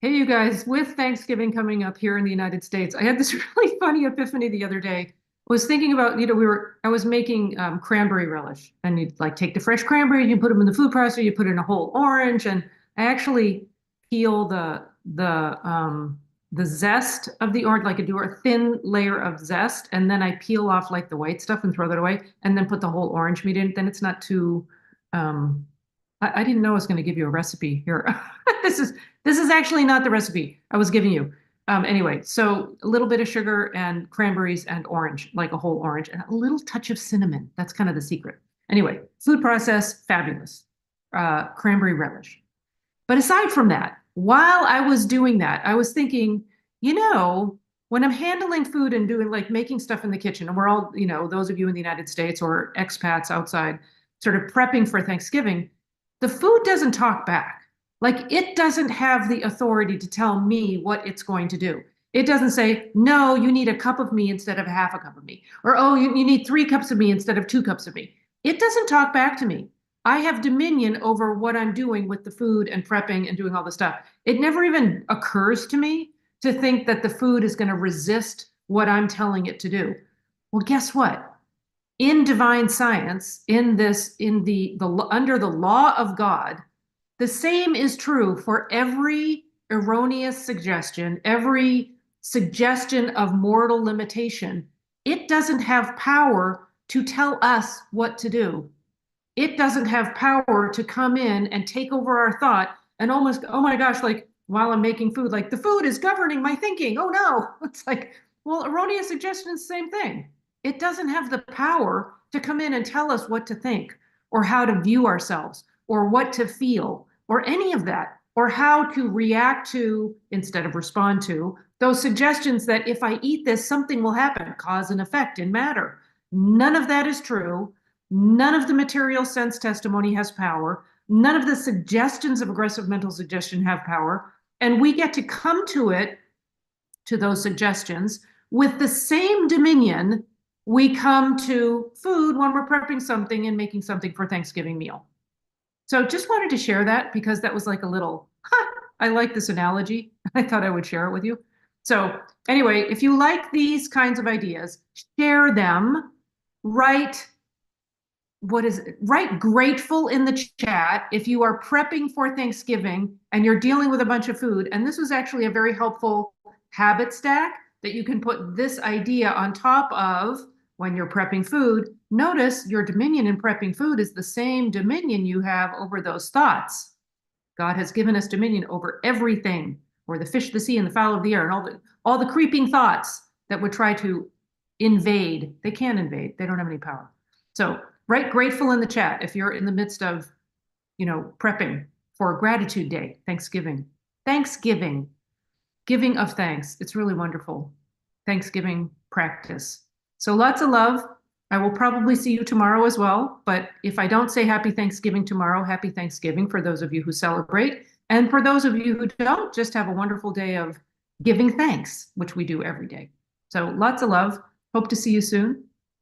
Hey, you guys, with Thanksgiving coming up here in the United States, I had this really funny epiphany the other day. I was thinking about, I was making cranberry relish, and you'd like take the fresh cranberry, you put them in the food processor, you put in a whole orange, and I actually peel the zest of the orange, like I do a thin layer of zest, and then I peel off like the white stuff and throw that away, and then put the whole orange meat in. Then it's not too um, I didn't know I was going to give you a recipe here. This is this is actually not the recipe I was giving you. Anyway, so a little bit of sugar and cranberries and orange, like a whole orange, and a little touch of cinnamon. That's kind of the secret. Anyway, food process, fabulous. Cranberry relish. But aside from that, while I was doing that, I was thinking, when I'm handling food and doing like making stuff in the kitchen, and we're all, those of you in the United States or expats outside, sort of prepping for Thanksgiving, the food doesn't talk back. Like it doesn't have the authority to tell me what it's going to do. It doesn't say, no, you need a cup of me instead of half a cup of me. Or, oh, you need 3 cups of me instead of 2 cups of me. It doesn't talk back to me. I have dominion over what I'm doing with the food and prepping and doing all the stuff. It never even occurs to me to think that the food is going to resist what I'm telling it to do. Well, guess what? In divine science, in the under the law of God, the same is true for every erroneous suggestion, every suggestion of mortal limitation. It doesn't have power to tell us what to do. It doesn't have power to come in and take over our thought and almost, oh my gosh, like while I'm making food, like the food is governing my thinking. Oh no. It's like, well, erroneous suggestion is the same thing. It doesn't have the power to come in and tell us what to think or how to view ourselves or what to feel or any of that or how to react to instead of respond to those suggestions that if I eat this, something will happen, cause and effect in matter. None of that is true. None of the material sense testimony has power. None of the suggestions of aggressive mental suggestion have power. And we get to come to it, to those suggestions, with the same dominion we come to food when we're prepping something and making something for Thanksgiving meal. So just wanted to share that because that was like a little, I like this analogy. I thought I would share it with you. So anyway, if you like these kinds of ideas, share them, write write grateful in the chat if you are prepping for Thanksgiving and you're dealing with a bunch of food. And this was actually a very helpful habit stack that you can put this idea on top of when you're prepping food. Notice your dominion in prepping food is the same dominion you have over those thoughts. God has given us dominion over everything, or the fish of the sea and the fowl of the air, and all the creeping thoughts that would try to invade. They can't invade. They don't have any power. So write grateful in the chat if you're in the midst of, prepping for Gratitude Day, Thanksgiving. Thanksgiving, giving of thanks. It's really wonderful. Thanksgiving practice. So lots of love. I will probably see you tomorrow as well. But if I don't say happy Thanksgiving tomorrow, happy Thanksgiving for those of you who celebrate. And for those of you who don't, just have a wonderful day of giving thanks, which we do every day. So lots of love. Hope to see you soon.